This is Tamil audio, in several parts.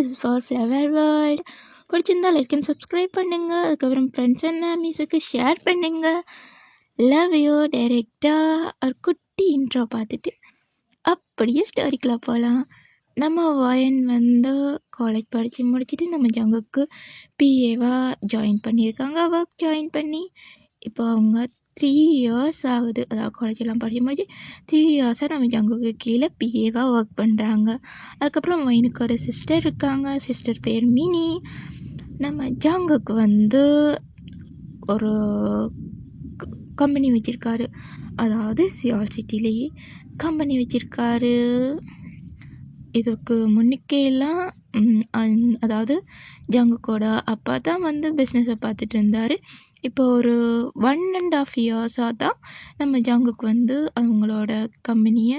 This is for flower world. பிடிச்சிருந்தா லைக் அண்ட் சப்ஸ்கிரைப் பண்ணுங்கள். அதுக்கப்புறம் ஃப்ரெண்ட்ஸ் அண்ட் ஃபேமிலிஸுக்கு ஷேர் பண்ணுங்கள். Love you. டைரெக்டாக ஒரு குட்டி இன்ட்ரோ பார்த்துட்டு அப்படியே ஸ்டோரிக்குள்ளே போகலாம். நம்ம வாயன் வந்து காலேஜ் படித்து முடிச்சுட்டு நம்ம ஜங்குக்கு பிஏவாக ஜாயின் பண்ணியிருக்காங்க. ஒர்க் ஜாயின் பண்ணி இப்போ அவங்க 3 இயர்ஸ் ஆகுது. அதாவது காலேஜெல்லாம் படித்து முடிச்சு 3 இயர்ஸாக நம்ம ஜங்குக்கு கீழே பிஏவாக ஒர்க் பண்ணுறாங்க. அதுக்கப்புறம் வயனுக்கு ஒரு சிஸ்டர் இருக்காங்க. சிஸ்டர் பேர் மினி. நம்ம ஜங்குக்கு வந்து ஒரு கம்பெனி வச்சுருக்காரு. அதாவது சியால் சிட்டிலேயே கம்பெனி வச்சுருக்காரு. இதுக்கு முன்னுக்கெல்லாம் அதாவது ஜங்குக்கோட அப்பா தான் வந்து பிஸ்னஸை பார்த்துட்டு இருந்தார். இப்போ ஒரு 1.5 இயர்ஸாக தான் நம்ம ஜங்குக்கு வந்து அவங்களோட கம்பெனியை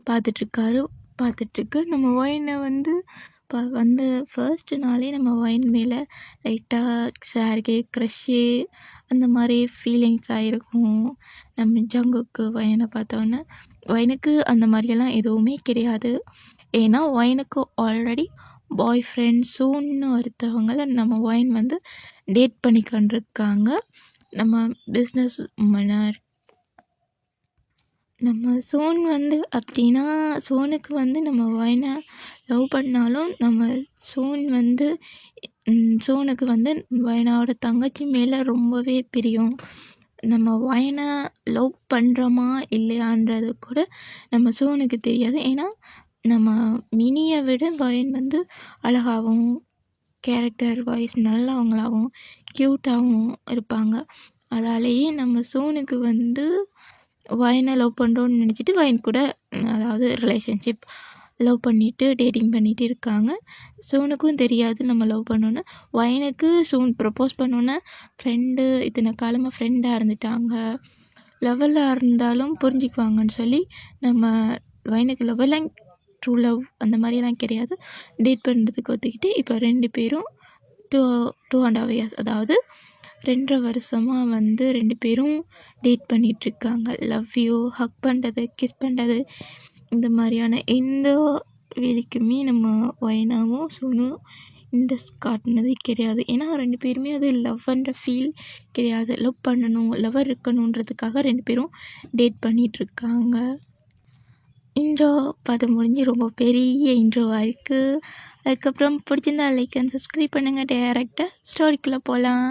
பார்த்துட்ருக்கு. நம்ம ஒயினை வந்து வந்து ஃபர்ஸ்ட் நாளே நம்ம ஒயின் மேலே லைட்டாக சாருக்கு க்ரஷ்ஷு அந்த மாதிரி ஃபீலிங்ஸ் ஆகிருக்கும். நம்ம ஜங்குக்கு ஒயனை பார்த்தோன்னே ஒயனுக்கு அந்த மாதிரியெல்லாம் எதுவுமே கிடையாது. ஏன்னா ஒயனுக்கு ஆல்ரெடி பாய் ஃப்ரெண்ட் சூன்னு ஒருத்தவங்களை நம்ம ஒயின் வந்து டேட் பண்ணி கொண்டிருக்காங்க. நம்ம பிஸ்னஸ் மன்னர் நம்ம சோன் வந்து அப்படின்னா சோனுக்கு வந்து நம்ம ஒயனை லவ் பண்ணாலும் நம்ம சோன் வந்து சோனுக்கு வந்து ஒயனோட தங்கச்சி மேலே ரொம்பவே பிரியம். நம்ம ஒயனை லவ் பண்ணுறோமா இல்லையான்றது கூட நம்ம சோனுக்கு தெரியாது. ஏன்னா நம்ம மினியை விட ஒயன் வந்து அழகாகவும் கேரக்டர் வைஸ் நல்லவங்களாகவும் க்யூட்டாகவும் இருப்பாங்க. அதாலேயே நம்ம சோனுக்கு வந்து ஒயனை லவ் பண்ணுறோன்னு நினச்சிட்டு ஒயன் கூட அதாவது ரிலேஷன்ஷிப் லவ் பண்ணிவிட்டு டேட்டிங் பண்ணிகிட்டு இருக்காங்க. சோனுக்கும் தெரியாது நம்ம லவ் பண்ணோன்னு. ஒயனுக்கு சோன் ப்ரப்போஸ் பண்ணோன்னே ஃப்ரெண்டு இத்தனை காலமாக ஃப்ரெண்டாக இருந்துட்டாங்க. லெவலாக இருந்தாலும் புரிஞ்சுக்குவாங்கன்னு சொல்லி நம்ம ஒயனுக்கு லெவலாம் ட்ரூ லவ் அந்த மாதிரியெல்லாம் கிடையாது. டேட் பண்ணுறதுக்கு ஒத்துக்கிட்டு இப்போ 2 பேரும் 2.5 இயர்ஸ் அதாவது 2.5 வருஷமாக வந்து 2 பேரும் டேட் பண்ணிகிட்ருக்காங்க. லவ் யூ, ஹக் பண்ணுறது, கிஸ் பண்ணுறது இந்த மாதிரியான எந்த வேலைக்குமே நம்ம ஒயனாவும் சோனும் இன்ட்ரெஸ்ட் காட்டினதே கிடையாது. ஏன்னா 2 பேருமே அது லவ்ன்ற ஃபீல் கிடையாது. லவ் பண்ணணும், லவ்வர் இருக்கணுன்றதுக்காக 2 பேரும் டேட் பண்ணிகிட்ருக்காங்க. இன்ட்ரோ பார்த்து முடிஞ்சு ரொம்ப பெரிய இன்ட்ரோவாக இருக்குது. அதுக்கப்புறம் பிடிச்சிருந்தா லைக் அண்ட் சப்ஸ்கிரைப் பண்ணுங்கள். டைரெக்டாக ஸ்டோரிக்குள்ளே போகலாம்.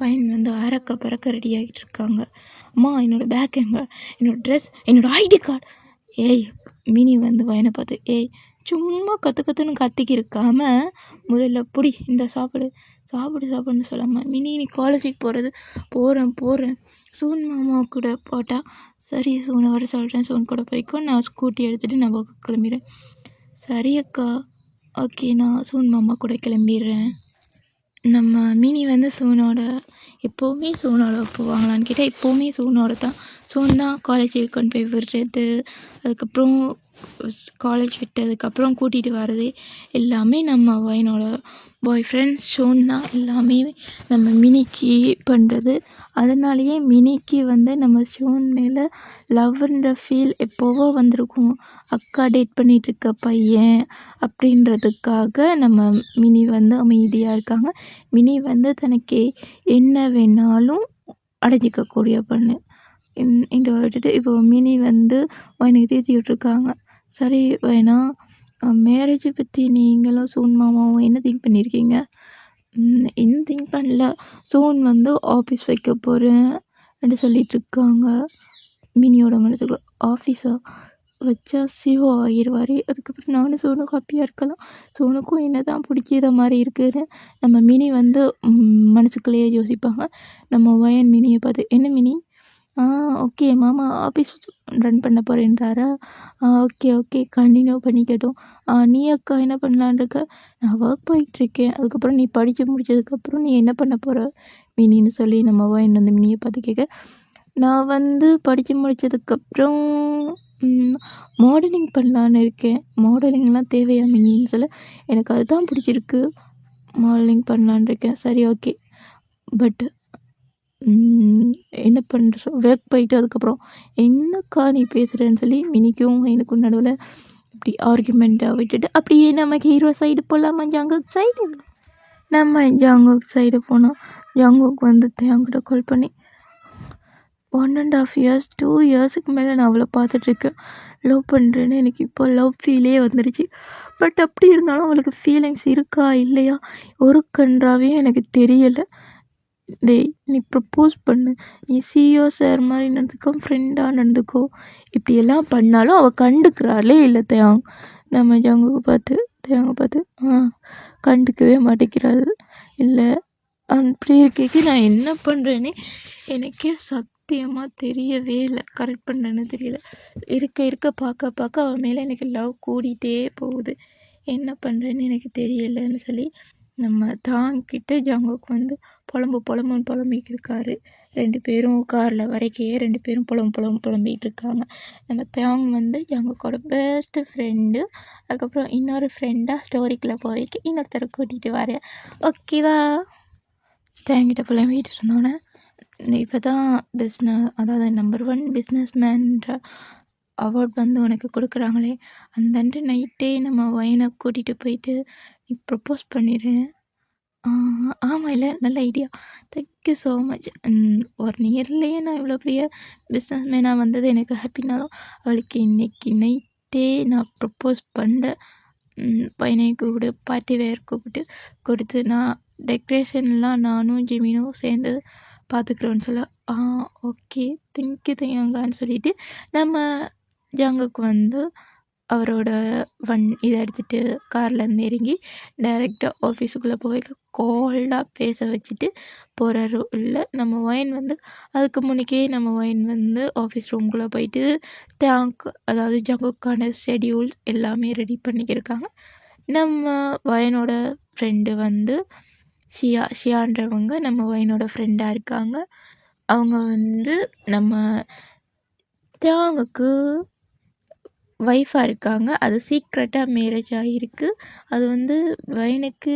ஒயன் வந்து அறக்க பறக்க ரெடி ஆகிட்டு இருக்காங்க. அம்மா என்னோடய பேக் எங்கே, என்னோடய ட்ரெஸ், என்னோடய ஐடி கார்டு. ஏய் மினி வந்து ஒயனை பார்த்து ஏய் சும்மா கற்றுன்னு கத்திக்கி இருக்காமல் முதல்ல பிடி இந்த சாப்பிடுன்னு சொல்லாமல் மினி நீ காலேஜுக்கு போகிறேன் சூன் மாமா கூட போட்டால் சரி சூனை வர சொல்கிறேன், சூன் கூட போய்க்கோ, நான் ஸ்கூட்டி எடுத்துகிட்டு நான் கிளம்பிடுறேன். சரி அக்கா, ஓகே நான் சூன் மாமா கூட கிளம்பிடுறேன். நம்ம மினி வந்து எப்போவுமே சூனோட போவாங்களான்னு கேட்டால் எப்போவுமே சூனோட தான். சூன் தான் காலேஜுக்கு கொண்டு போய் விடுறது, அதுக்கப்புறம் காலேஜ் விட்டதுக்கப்புறம் கூட்டிகிட்டு வர்றது எல்லாமே நம்ம ஒயனோட பாய் ஃப்ரெண்ட் ஷோன் தான் எல்லாமே நம்ம மினிக்கு பண்ணுறது. அதனாலேயே மினிக்கு வந்து நம்ம ஷோன் மேலே லவ்ன்ற ஃபீல் எப்போவோ வந்திருக்கும். அக்கா டேட் பண்ணிகிட்ருக்க பையன் அப்படின்றதுக்காக நம்ம மினி வந்து அமைதியாக இருக்காங்க. மினி வந்து தனக்கு என்ன வேணாலும் அடைஞ்சிக்கக்கூடிய பொண்ணு. இந்த விட்டுட்டு இப்போ மினி வந்து எனக்கு தீர்த்தி விட்ருக்காங்க. சரி வேணா மேரேஜை பற்றி நீங்களும் சோன் மாமாவும் என்ன திங்க் பண்ணியிருக்கீங்க? என்ன திங்க் பண்ணல, சோன் வந்து ஆஃபீஸ் வைக்க போகிறேன் அப்படி சொல்லிகிட்ருக்காங்க. மினியோட மனசுக்குள்ள ஆஃபீஸாக வச்சா சிவா ஆகிடுவார். அதுக்கப்புறம் நானும் சோனும் ஹாப்பியாக இருக்கலாம். சோனுக்கும் என்ன தான் பிடிக்கிற மாதிரி இருக்குதுன்னு நம்ம மினி வந்து மனசுக்குள்ளேயே யோசிப்பாங்க. நம்ம ஒயன் மினியை பார்த்து என்ன மினி, ஓகே மாமா ஆஃபீஸ் ரன் பண்ண போகிறேன்றாரா, ஓகே கண்டினியூ பண்ணிக்கட்டும். நீ அக்கா என்ன பண்ணலான் இருக்க? நான் ஒர்க் போயிட்டுருக்கேன். அதுக்கப்புறம் நீ படித்து முடிச்சதுக்கப்புறம் நீ என்ன பண்ண போகிற மினின்னு சொல்லி நம்ம ஒயன் வந்து மினியை பார்த்து கேட்க, நான் வந்து படித்து முடித்ததுக்கப்புறம் மாடலிங் பண்ணலான்னு இருக்கேன். மாடலிங்லாம் தேவையா மினின்னு சொல்ல, எனக்கு அதுதான் பிடிச்சிருக்கு, மாடலிங் பண்ணலான் இருக்கேன். சரி ஓகே, பட் என்ன பண்ணுற ஒர்க் போயிட்டு அதுக்கப்புறம் என்னக்கா நீ பேசுகிறேன்னு சொல்லி மினிக்கும் எனக்கும் நடுவில் அப்படி ஆர்குமெண்ட்டை விட்டுட்டு அப்படியே நம்ம ஹீரோ சைடு போகலாமா, ஜங்குக் சைடு. நம்ம ஜங்குக் சைடு போனோம். ஜங்குக் வந்து தேங்கிட்ட கால் பண்ணி 1.5 இயர்ஸ் 2 இயர்ஸுக்கு மேலே நான் அவளை பார்த்துட்ருக்கேன், லவ் பண்ணுறேன்னு. எனக்கு இப்போ லவ் ஃபீலே வந்துடுச்சு. பட் அப்படி இருந்தாலும் அவளுக்கு ஃபீலிங்ஸ் இருக்கா இல்லையா ஒரு கன்றாவே எனக்கு தெரியலை. டேய், நீ ப்ரப்போஸ் பண்ணு, நீ சிஇஓ சார் மாதிரி நடந்துக்கோ, ஃப்ரெண்டாக நடந்துக்கோ. இப்படியெல்லாம் பண்ணாலும் அவள் கண்டுக்கிறாளே இல்லை தேவாங். நம்ம ஜங்குக்கு பார்த்து கண்டுக்கவே மாட்டேங்கிறாள். இல்லை அப்படி இருக்கேக்கு நான் என்ன பண்ணுறேன்னு எனக்கே சத்தியமாக தெரியவே இல்லை. கரெக்ட் பண்ணுறேன்னு தெரியல. இருக்க பார்க்க அவன் மேலே எனக்கு லவ் கூடிகிட்டே போகுது. என்ன பண்ணுறேன்னு எனக்கு தெரியலைன்னு சொல்லி நம்ம தாங்கிட்ட ஜங்குக்கு வந்து புலம்பிக்கிட்டு இருக்காரு. 2 பேரும் காரில் வரைக்கே 2 பேரும் புலம்பிகிட்டு இருக்காங்க. நம்ம தாங் வந்து ஜங்குக்கோட பெஸ்ட்டு ஃப்ரெண்டு. அதுக்கப்புறம் இன்னொரு ஃப்ரெண்டாக ஸ்டோரிக்குள்ளே போய்க்கு இன்னொருத்தரை கூட்டிகிட்டு வரேன், ஓகேவா. தேங்கிட்ட புலம்பிகிட்டு இருந்தோன்னே இப்போ தான் அதாவது நம்பர் 1 பிஸ்னஸ் மேன்ற அவார்ட் வந்து உனக்கு கொடுக்குறாங்களே, அந்த நைட்டே நம்ம வயனை கூட்டிகிட்டு போயிட்டு நீ ப்ரப்போஸ் பண்ணிடுறேன். ஆமாம், இல்லை நல்ல ஐடியா, தேங்க்யூ ஸோ மச். 1 இயர்லேயே நான் இவ்வளோ பெரிய பிஸ்னஸ் மேனாக வந்தது எனக்கு ஹாப்பினாலும் அவளுக்கு இன்னைக்கு நைட்டே நான் ப்ரப்போஸ் பண்ணுறேன். பையனை கூப்பிட்டு பார்ட்டி வேர் கூப்பிட்டு கொடுத்து நான் டெக்கரேஷன்லாம் நானும் ஜிமினும் சேர்ந்து பார்த்துக்குறோன்னு சொல்ல, ஓகே தேங்க்யூ தேங்கான்னு சொல்லிவிட்டு நம்ம ஜங்குக்கு வந்து அவரோட இதை எடுத்துகிட்டு கார்லேருந்து இறங்கி டைரெக்டாக ஆஃபீஸுக்குள்ளே போய் கோல்டாக பேச வச்சுட்டு போகிறாரு உள்ள. நம்ம ஒயின் வந்து அதுக்கு முன்னிக்கே நம்ம ஒயின் வந்து ஆஃபீஸ் ரூம்குள்ளே போயிட்டு அதாவது ஜங்குக்கான ஷெடியூல்ஸ் எல்லாமே ரெடி பண்ணிக்கிருக்காங்க. நம்ம ஒயனோட ஃப்ரெண்டு வந்து ஷியான்றவங்க நம்ம ஒயனோட ஃப்ரெண்டாக இருக்காங்க. அவங்க வந்து நம்ம தியாங்குக்கு ஒய்ஃபாக இருக்காங்க. அது சீக்ரெட்டாக மேரேஜ் ஆகிருக்கு. அது வந்து வயனுக்கு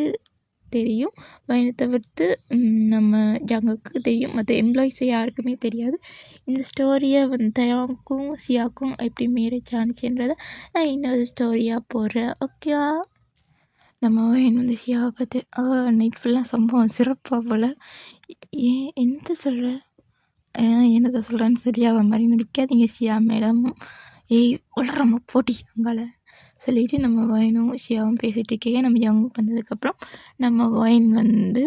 தெரியும், வயனை தவிர்த்து நம்ம ஜங்குக்கு தெரியும், மற்ற எம்ப்ளாயிஸ் யாருக்குமே தெரியாது. இந்த ஸ்டோரியை வந்து தயாங்க்கும் ஷியாக்கும் எப்படி மேரேஜ் ஆனிச்சுன்றதை நான் இன்னொரு ஸ்டோரியாக போடுறேன், ஓகேவா. நம்ம வயன் வந்து ஷியாவை பார்த்து நைட் ஃபுல்லாக சம்பவம் சிறப்பாக போல். என்னத்தை சொல்கிற, என்னத்தை சொல்கிறேன்னு சரியாத மாதிரி நடிக்காதீங்க ஷியா மேடம், உளறமா போட்டி அங்கால சொல்லிவிட்டு நம்ம வயனும் ஷியாவும் பேசிகிட்டு இருக்கே. நம்ம ஜங்குக்கு வந்ததுக்கப்புறம் நம்ம வயன் வந்து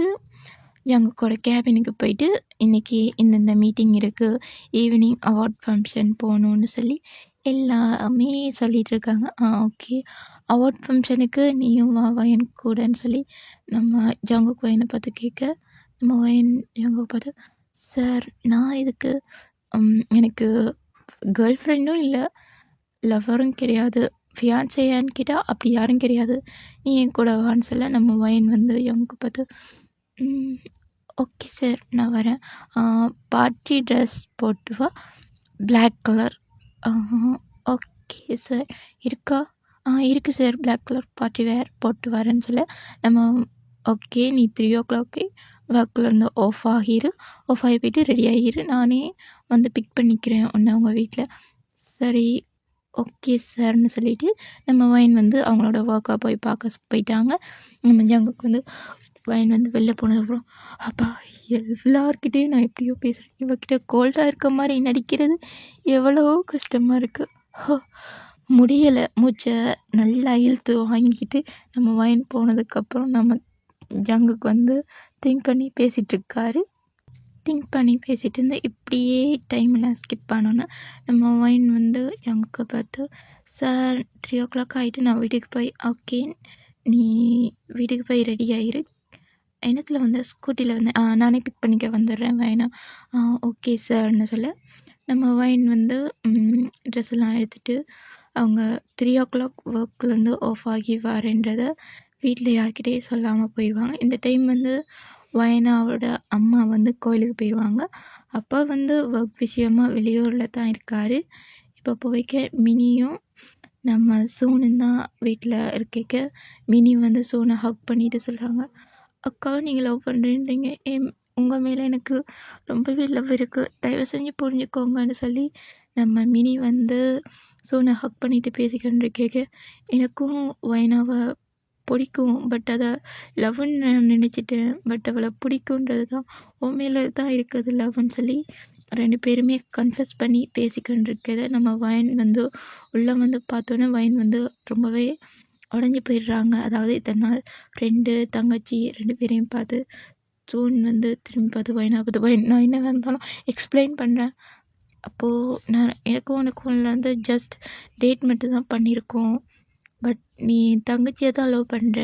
ஜங்குக்கோட கேபினுக்கு போயிட்டு இன்றைக்கி இந்தந்த மீட்டிங் இருக்குது, ஈவினிங் அவார்ட் ஃபங்க்ஷன் போகணுன்னு சொல்லி எல்லாமே சொல்லிகிட்டு இருக்காங்க. ஓகே, அவார்ட் ஃபங்க்ஷனுக்கு நீயும் வா வயன் கூடன்னு சொல்லி நம்ம ஜங்குக்கு வயனை பார்த்து கேட்க, நம்ம வயன் ஜங்குக்கு பார்த்து, சார் நான் இதுக்கு எனக்கு கேர்ள் ஃப்ரெண்டும் இல்லை, லவ்வரும் கிடையாது, ஃபியான்சேயான்னு கேட்டால் அப்படி யாரும் கிடையாது, நீ என் கூட வான்னு சொல்ல நம்ம வயன் வந்து ஜங்குக்கு பார்த்து, ஓகே சார் நான் வரேன், பார்ட்டி ட்ரெஸ் போட்டு வா, பிளாக் கலர். ஓகே சார், இருக்கா? இருக்குது sir, black colour party wear போட்டு வரேன்னு சொல்ல நம்ம ஓகே நீ 3 o'clock ஒர்க்லேருந்து ஆஃப் ஆகி போயிட்டு ரெடி ஆகிரு, நானே வந்து பிக் பண்ணிக்கிறேன் உன்னை அவங்க வீட்டில். சரி ஓகே சார்னு சொல்லிவிட்டு நம்ம வயன் வந்து அவங்களோட ஒர்க்காக போய் பார்க்க போயிட்டாங்க. நம்ம ஜங்குக்கு வந்து வயன் வந்து வெளில போனதுக்கப்புறம், அப்பா எல்லார்கிட்டையும் நான் எப்படியோ பேசுகிறேன், இவகிட்ட கோல்டாக இருக்க மாதிரி நடிக்கிறது எவ்வளோ கஷ்டமாக இருக்குது, முடியலை. மூச்சை நல்லா இழுத்து வாங்கிக்கிட்டு நம்ம வயன் போனதுக்கப்புறம் நம்ம ஜங்குக்கு வந்து திங்க் பண்ணி பேசிகிட்டு இருந்து இப்படியே டைம்லாம் ஸ்கிப் ஆனோன்னு நம்ம வயன் வந்து ஜங்குக்கு பார்த்து, சார் 3 o'clock ஆகிட்டு நான் வீட்டுக்கு போய், ஓகே நீ வீட்டுக்கு போய் ரெடி ஆகிரு, என்னத்தில் வந்து ஸ்கூட்டியில் வந்து நானே பிக் பண்ணிக்க வந்துடுறேன் வயனா. ஓகே சார்னு சொல்ல நம்ம வயன் வந்து ட்ரெஸ் எல்லாம் எடுத்துகிட்டு அவங்க 3 o'clock ஒர்க்லேருந்து ஆஃப் ஆகி வரேன்றதை வீட்டில் யார்கிட்டையும் சொல்லாமல் போயிடுவாங்க. இந்த டைம் வந்து வயனாவோட அம்மா வந்து கோயிலுக்கு போயிடுவாங்க. அப்பா வந்து ஒர்க் விஷயமாக வெளியூரில் தான் இருக்கார். இப்போ போய்க்க மினியும் நம்ம சோனும் தான் வீட்டில் இருக்க. மினி வந்து சோனை ஹக் பண்ணிட்டு சொல்கிறாங்க, அக்காவை நீங்கள் லவ் பண்ணுறீங்க, உங்கள் மேலே எனக்கு ரொம்பவே லவ் இருக்குது, தயவு செஞ்சு புரிஞ்சுக்கோங்கன்னு சொல்லி நம்ம மினி வந்து சோனை ஹக் பண்ணிட்டு பேசிக்கிட்டு கேட்க எனக்கும் வைனாவை பிடிக்கும். பட் அதை லவ்வுன்னு நான் நினச்சிட்டேன். பட் அவளை பிடிக்குன்றது தான் உன் மேலே தான் இருக்குது லவ்வுன்னு சொல்லி 2 பேருமே கன்ஃபஸ் பண்ணி பேசிக்கிட்டு இருக்கிறத நம்ம வயன் வந்து உள்ளே வந்து பார்த்தோன்னே வயன் வந்து ரொம்பவே உடஞ்சி போயிடுறாங்க. அதாவது இத்தனை நாள் ஃப்ரெண்டு தங்கச்சி 2 பேரையும் பார்த்து சோன் வந்து திரும்பி பார்த்து வயனா பார்த்து வயன் நான் என்ன இருந்தாலும் எக்ஸ்பிளைன் பண்ணுறேன். அப்போது நான் எனக்கும் உனக்கும் வந்து ஜஸ்ட் டேட் மட்டும் தான் பண்ணியிருக்கோம். பட் நீ என் தங்கச்சியை தான் லவ் பண்ணுற.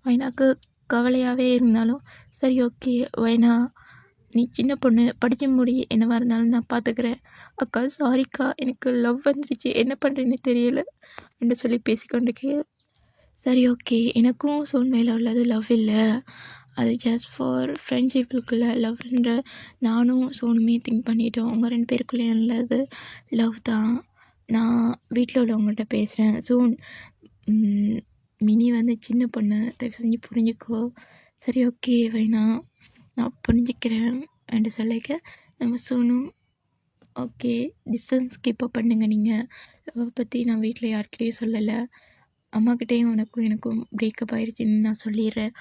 வைனாக்கு கவலையாகவே இருந்தாலும் சரி ஓகே வைனா நீ சின்ன பொண்ணு படித்து முடி என்னவா இருந்தாலும் நான் பார்த்துக்கிறேன். அக்கா சாரிக்கா எனக்கு லவ் வந்துருச்சு என்ன பண்ணுறேன்னு தெரியல என்று சொல்லி பேசிக்கொண்டிருக்கே. சரி ஓகே எனக்கும் சோன் மேலே உள்ளது லவ் இல்லை, அது ஜஸ்ட் ஃபார் ஃப்ரெண்ட்ஷிப்புக்குள்ளே லவ்ன்ற நானும் சோனுமே திங்க் பண்ணிட்டோம். உங்கள் 2 பேருக்குள்ளே உள்ளது லவ் தான். நான் வீட்டில் உள்ளவங்கள்ட்ட பேசுகிறேன். சோன் மினி வந்து சின்ன பொண்ணு தயவு செஞ்சு புரிஞ்சுக்கோ. சரி ஓகே வைனா நான் புரிஞ்சுக்கிறேன் என்று சொல்லிக்க நம்ம சோனும் ஓகே டிஸ்டன்ஸ் கீப்பப் பண்ணுங்க. நீங்கள் லவ் பற்றி நான் வீட்டில் யார்கிட்டையும் சொல்லலை. அம்மாக்கிட்டேயும் எனக்கும் பிரேக்கப் ஆகிடுச்சின்னு நான் சொல்லிடுறேன்.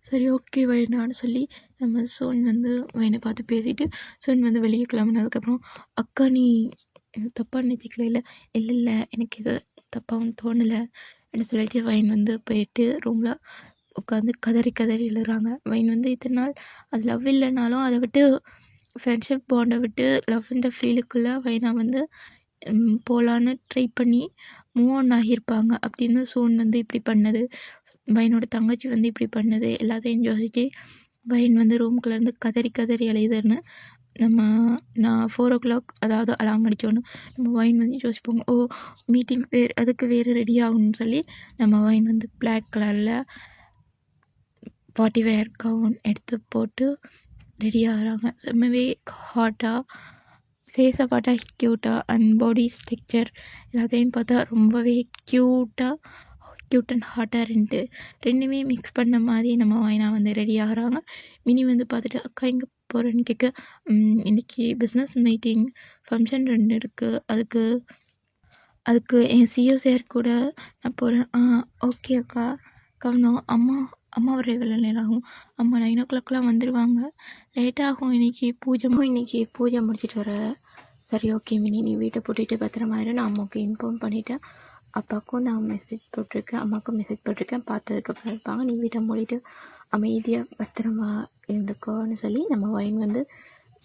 சரி ஓகே வைனான்னு சொல்லி நம்ம சோன் வந்து வைனை பார்த்து பேசிட்டு சோன் வந்து வெளியே கிளம்புனதுக்கப்புறம் அக்கா நீ தப்பாக நினச்சிக்கல இல்லை இல்லை இல்லை எனக்கு இது தப்பாகவும் தோணலை அப்படின்னு சொல்லிட்டு வைன் வந்து போயிட்டு ரூமில் உட்காந்து கதறி எழுதுறாங்க. வைன் வந்து இத்தனை நாள் அது லவ் இல்லைனாலும் அதை விட்டு ஃப்ரெண்ட்ஷிப் பாண்டை விட்டு லவ்ன்ற ஃபீலுக்குள்ளே வைனா வந்து போகலான்னு ட்ரை பண்ணி மூவ் ஆன் ஆகியிருப்பாங்க. அப்படின்னு சோன் வந்து இப்படி பண்ணது, வைனோட தங்கச்சி வந்து இப்படி பண்ணது எல்லாத்தையும் யோசிச்சு வைன் வந்து ரூம்குள்ளேருந்து கதறி எழுதுன்னு நான் 4 o'clock அதாவது அலாம் அடித்தோன்னு நம்ம வைன் வந்து யோசிப்போங்க. மீட்டிங் அதுக்கு வேறு ரெடி ஆகணும்னு சொல்லி நம்ம வைன் வந்து பிளாக் கலரில் பார்ட்டி வேர் கவுன் எடுத்து போட்டு ரெடி ஆகிறாங்க. செம்மவே ஹாட்டாக ஃபேஸை பார்த்தா க்யூட்டாக அண்ட் பாடி ஸ்ட்ரக்சர் எல்லாத்தையும் பார்த்தா ரொம்பவே க்யூட் அண்ட் ஹாட்டாக 2மே மிக்ஸ் பண்ண மாதிரி நம்ம வைனா வந்து ரெடி ஆகிறாங்க. மினி வந்து பார்த்துட்டு அக்கா எங்கே போகிறேன்னு கேட்க இன்றைக்கி பிஸ்னஸ் மீட்டிங் ஃபங்க்ஷன் 2 இருக்குது, அதுக்கு என் சிஓ சார் கூட நான் போகிறேன். ஓகே அக்கா கவனம். அம்மா வர எவ்வளோ நேரம் ஆகும்? அம்மா 9 o'clockலாம் வந்துடுவாங்க, லேட்டாகும். இன்றைக்கி பூஜை முடிச்சிட்டு வர. சரி ஓகே மினி நீ வீட்டை பூட்டிட்டு பத்திரமா இரு. நான் அம்மாவுக்கு இன்ஃபார்ம் பண்ணிவிட்டேன். அப்பாவுக்கும் நான் மெசேஜ் போட்டிருக்கேன், அம்மாவுக்கும் மெசேஜ் போட்டிருக்கேன். பார்த்ததுக்கப்புறம் இருப்பாங்க. நீ வீட்டை மூடிட்டு அமைதியாக பத்திரமா இருந்துக்கோன்னு சொல்லி நம்ம வைன் வந்து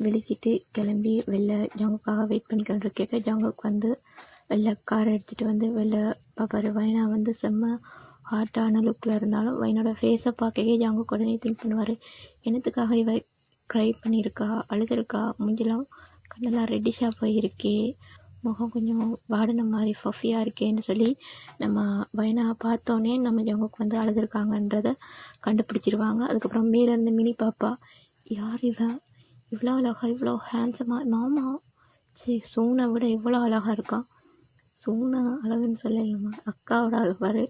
வெளிக்கிட்டு கிளம்பி வெளில ஜங்குக்காக வெயிட் பண்ணிக்கிட்டு கேட்க ஜங்குக்கு வந்து வெளில காரை எடுத்துகிட்டு வந்து வெளில பார்ப்பாரு. வைனா வந்து செம்ம ஹார்ட்டான லுக்கில் இருந்தாலும் வைனோட ஃபேஸை பார்க்கவே ஜங்குக்கு உடனே திங்க் பண்ணுவார். என்னத்துக்காக இவ க்ரை பண்ணியிருக்கா, அழுதுருக்கா, மூஞ்சிலாம் கண்ணெல்லாம் ரெட்டிஷாக போயிருக்கே, முகம் கொஞ்சம் வாடின மாதிரி ஃபஃபியாக இருக்கேன்னு சொல்லி நம்ம வைனா பார்த்தோன்னே நம்ம ஜங்குக்கு வந்து அழுதுருக்காங்கன்றதை கண்டுபிடிச்சிருவாங்க. அதுக்கப்புறம் மேலேருந்து மினி பாப்பா யார் இவன் இவ்வளோ அழகா இவ்வளோ ஹேண்ட்ஸமாக, மாமா சரி சோனை விட இவ்வளோ அழகாக இருக்கான், சோனை அழகுன்னு சொல்லலாமா, அக்காவோட அழகாரு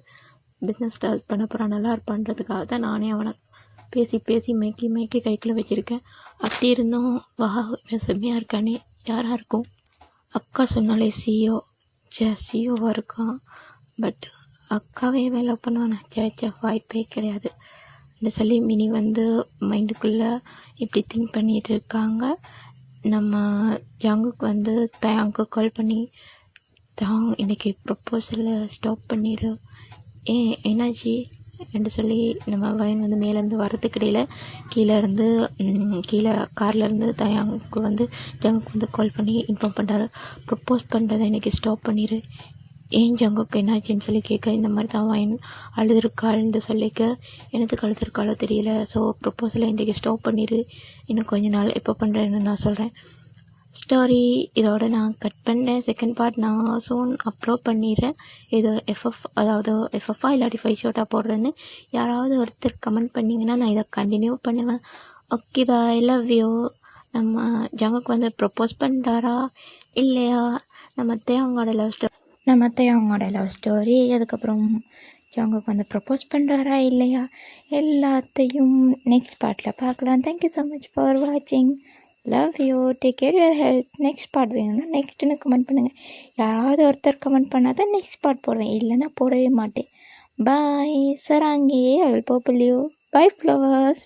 பிஸ்னஸ் ஸ்டார்ட் பண்ண போகிறான் நல்லா இருப்பான்றதுக்காக தான் நானே அவனை பேசி மேய்க்கி கைக்குள்ளே வச்சுருக்கேன். அப்படி இருந்தும் செம்மையாக இருக்கானே யாராக இருக்கும். அக்கா சொன்னாலே சிஓவாக இருக்கான். பட் அக்காவே வேலை பண்ணுவானே வாய்ப்பே கிடையாது அப்படின்னு சொல்லி மினி வந்து மைண்டுக்குள்ளே இப்படி திங்க் பண்ணிகிட்டு இருக்காங்க. நம்ம ஜங்குக்கு வந்து தயாங்க்கு கால் பண்ணி தாங் இன்றைக்கி ப்ரப்போசலை ஸ்டாப் பண்ணிடு என்னாச்சு என்று சொல்லி நம்ம வைன் வந்து மேலேருந்து வரதுக்கிடையில் கீழே கார்லேருந்து தயாங்க்கு வந்து ஜங்குக்கு வந்து கால் பண்ணி இன்ஃபார்ம் பண்ணுறாரு. ப்ரப்போஸ் பண்ணுறதை இன்றைக்கி ஸ்டாப் பண்ணிடு. ஏன் ஜங்குக்கு என்னாச்சுன்னு சொல்லி கேட்க இந்த மாதிரி தான் வைன் அழுதுருக்காள்னு சொல்லிக்க எனக்கு அழுதுருக்காளோ தெரியல, ஸோ ப்ரப்போசலை இன்றைக்கி ஸ்டாப் பண்ணிடு, இன்னும் கொஞ்ச நாள் எப்போ பண்ணுறேன்னு நான் சொல்கிறேன். ஸ்டோரி இதோட நான் கட் பண்ணுறேன். செகண்ட் பார்ட் நான் சோன் அப்லோட் பண்ணிடுறேன். இது அதாவது எஃப்எஃப்ஆ இல்லாட்டி 5 ஷோட்டாக போடுறேன்னு யாராவது ஒருத்தர் கமெண்ட் பண்ணிங்கன்னா நான் இதை கண்டினியூ பண்ணுவேன். Okay bye, love you. நம்ம ஜங்குக்கு வந்து ப்ரப்போஸ் பண்ணுறாரா இல்லையா, நம்ம தேவங்களோட லவ் ஸ்டோரி அதுக்கப்புறம் ஜங்குக்கு வந்து ப்ரப்போஸ் பண்ணுறாரா இல்லையா எல்லாத்தையும் நெக்ஸ்ட் பார்ட்டில் பார்க்கலாம். தேங்க்யூ ஸோ மச் ஃபார் வாட்சிங். Love you. Take care your health. Next part வேணும்னா நெக்ஸ்ட்டுன்னு கமெண்ட் பண்ணுங்கள். யாராவது ஒருத்தர் கமெண்ட் பண்ணால் தான் நெக்ஸ்ட் பார்ட் போடுவேன், இல்லைன்னா போடவே மாட்டேன். பாய் சராங்கே. I will purple you. Bye flowers.